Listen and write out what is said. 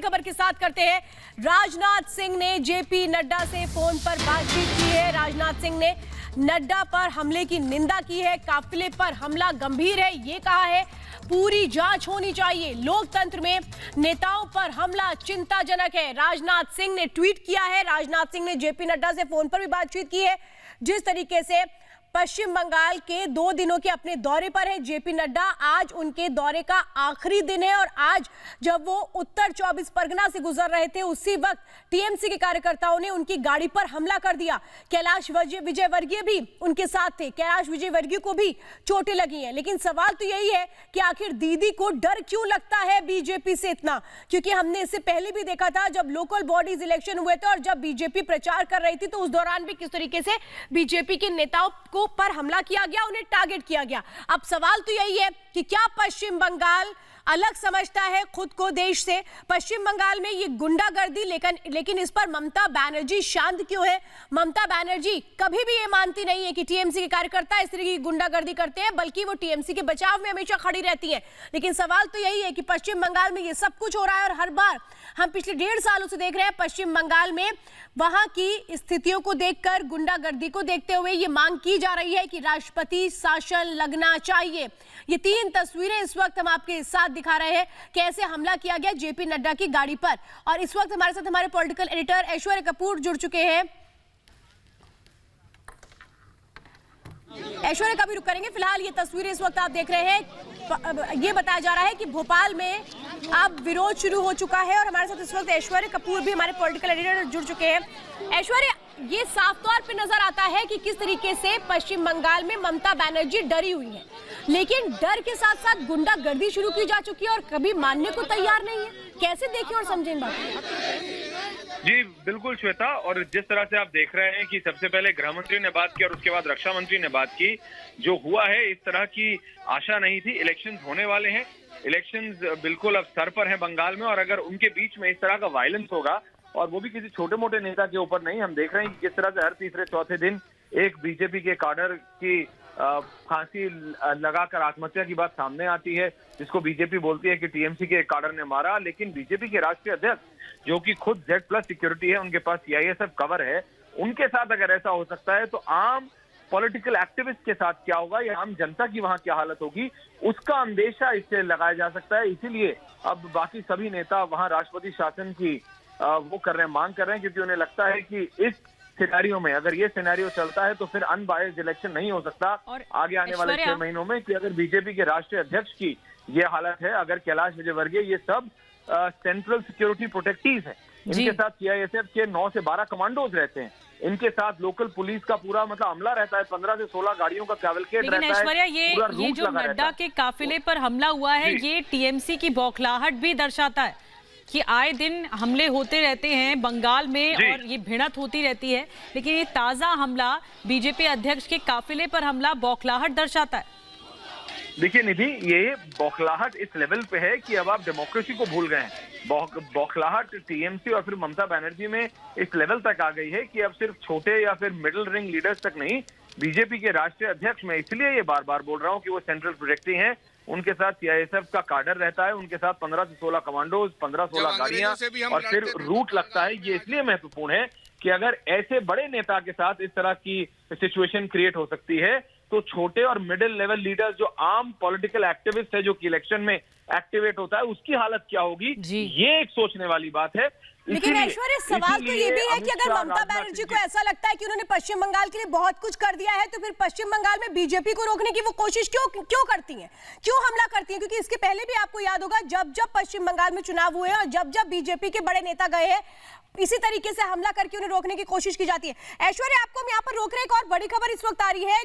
खबर के साथ करते हैं। राजनाथ सिंह ने जेपी नड्डा से फोन पर बातचीत की है। राजनाथ सिंह ने नड्डा पर हमले की निंदा की है। काफिले पर हमला गंभीर है, ये कहा है। पूरी जांच होनी चाहिए। लोकतंत्र में नेताओं पर हमला चिंताजनक है, राजनाथ सिंह ने ट्वीट किया है। राजनाथ सिंह ने जेपी नड्डा से फोन पर भी बातचीत की है। जिस तरीके से पश्चिम बंगाल के 2 दिनों के अपने दौरे पर है जेपी नड्डा, आज उनके दौरे का आखिरी दिन है और आज जब वो उत्तर 24 परगना से गुजर रहे थे उसी वक्त टीएमसी के कार्यकर्ताओं ने उनकी गाड़ी पर हमला कर दिया। कैलाश विजयवर्गीय भी उनके साथ थे। कैलाश विजयवर्गीय को भी चोटें लगी हैं। लेकिन सवाल तो यही है कि आखिर दीदी को डर क्यों लगता है बीजेपी से इतना, क्योंकि हमने इससे पहले भी देखा था जब लोकल बॉडीज इलेक्शन हुए थे और जब बीजेपी प्रचार कर रही थी तो उस दौरान भी किस तरीके से बीजेपी के नेताओं को पर हमला किया गया, उन्हें टारगेट किया गया। अब सवाल तो यही है कि क्या पश्चिम बंगाल अलग समझता है खुद को देश से? पश्चिम बंगाल में ये गुंडागर्दी, लेकिन इस पर ममता बनर्जी शांत क्यों है? ममता बनर्जी कभी भी ये मानती नहीं है कि टीएमसी के कार्यकर्ता इस तरह की गुंडागर्दी करते हैं, बल्कि वो टीएमसी के बचाव में हमेशा खड़ी रहती है। लेकिन सवाल तो यही है कि पश्चिम बंगाल में ये सब कुछ हो रहा है और हर बार हम पिछले 1.5 सालों से देख रहे हैं पश्चिम बंगाल में वहां की स्थितियों को देखकर, गुंडागर्दी को देखते हुए ये मांग की जा रही है कि राष्ट्रपति शासन लगना चाहिए। ये 3 तस्वीरें इस वक्त हम आपके साथ दिखा रहे हैं, कैसे हमला किया गया जेपी नड्डा की गाड़ी पर। और इस वक्त हमारे साथ हमारे पॉलिटिकल एडिटर ऐश्वर्य कपूर जुड़ चुके हैं। ऐश्वर्य का भी रुख करेंगे। फिलहाल ये तस्वीरें इस वक्त आप देख रहे हैं, ये बताया जा रहा है कि भोपाल में अब विरोध शुरू हो चुका है और हमारे साथ इस वक्त ऐश्वर्य कपूर भी हमारे पॉलिटिकल एडिटर जुड़ चुके हैं। ऐश्वर्य, ये साफ तौर पे नजर आता है कि किस तरीके से पश्चिम बंगाल में ममता बनर्जी डरी हुई है, लेकिन डर के साथ साथ गुंडागर्दी शुरू की जा चुकी है और कभी मानने को तैयार नहीं है। कैसे देखें और समझें बात? जी बिल्कुल श्वेता, और जिस तरह से आप देख रहे हैं कि सबसे पहले गृह मंत्री ने बात की और उसके बाद रक्षा मंत्री ने बात की, जो हुआ है इस तरह की आशा नहीं थी। इलेक्शंस होने वाले हैं, इलेक्शंस बिल्कुल अब सर पर हैं बंगाल में, और अगर उनके बीच में इस तरह का वायलेंस होगा, और वो भी किसी छोटे मोटे नेता के ऊपर नहीं, हम देख रहे हैं कि किस तरह से हर तीसरे चौथे दिन एक बीजेपी के काडर की फांसी लगाकर आत्महत्या की बात सामने आती है, जिसको बीजेपी बोलती है कि टीएमसी के काडर ने मारा। लेकिन बीजेपी के राष्ट्रीय अध्यक्ष जो कि खुद Z+ सिक्योरिटी है, उनके पास CISF कवर है, उनके साथ अगर ऐसा हो सकता है तो आम पॉलिटिकल एक्टिविस्ट के साथ क्या होगा या आम जनता की वहां क्या हालत होगी, उसका अंदेशा इससे लगाया जा सकता है। इसीलिए अब बाकी सभी नेता वहां राष्ट्रपति शासन की वो कर रहे हैं, मांग कर रहे हैं, क्योंकि उन्हें लगता है कि इस सिनेरियो में, अगर ये सिनेरियो चलता है तो फिर अनबायस्ड इलेक्शन नहीं हो सकता आगे आने वाले 6 महीनों में। कि अगर बीजेपी के राष्ट्रीय अध्यक्ष की ये हालत है, अगर कैलाश विजयवर्गीय, ये सब सेंट्रल सिक्योरिटी प्रोटेक्टीज है, इनके साथ CISF के 9 से 12 कमांडोज रहते हैं, इनके साथ लोकल पुलिस का पूरा मतलब अमला रहता है, 15 से 16 गाड़ियों का कैवलकेड रहता है। ऐश्वर्या, ये जो नड्डा के काफिले पर हमला हुआ है, ये टीएमसी की बौखलाहट भी दर्शाता है कि आए दिन हमले होते रहते हैं बंगाल में और ये भिड़ंत होती रहती है, लेकिन ये ताजा हमला बीजेपी अध्यक्ष के काफिले पर हमला बौखलाहट दर्शाता है। देखिए निधि, ये बौखलाहट इस लेवल पे है कि अब आप डेमोक्रेसी को भूल गए हैं। बौखलाहट टीएमसी और फिर ममता बनर्जी में इस लेवल तक आ गई है कि अब सिर्फ छोटे या फिर मिडिल रिंग लीडर्स तक नहीं, बीजेपी के राष्ट्रीय अध्यक्ष, में इसलिए ये बार बार बोल रहा हूँ कि वो सेंट्रल प्रोटेक्टी हैं, उनके साथ CISF का काडर रहता है, उनके साथ 15 से 16 कमांडोज, 15-16 गाड़ियां, और फिर रूट लगता है। ये इसलिए महत्वपूर्ण है कि अगर ऐसे बड़े नेता के साथ इस तरह की सिचुएशन क्रिएट हो सकती है, तो छोटे और मिडिल लेवल लीडर्स, जो आम पॉलिटिकल एक्टिविस्ट है, जो कि इलेक्शन में एक्टिवेट होता है, उसकी हालत क्या होगी, ये एक सोचने वाली बात है। लेकिन ऐश्वर्य, सवाल तो ये भी है कि अगर ममता बनर्जी को ऐसा लगता है कि उन्होंने पश्चिम बंगाल के लिए बहुत कुछ कर दिया है, तो फिर पश्चिम बंगाल में बीजेपी को रोकने की वो कोशिश क्यों करती हैं, क्यों हमला करती हैं? क्योंकि इसके पहले भी आपको याद होगा, जब जब पश्चिम बंगाल में चुनाव हुए और जब जब बीजेपी के बड़े नेता गए हैं, इसी तरीके से हमला करके उन्हें रोकने की कोशिश की जाती है। ऐश्वर्य, आपको हम यहाँ पर रोक रहे हैं। एक और बड़ी खबर इस वक्त आ रही है,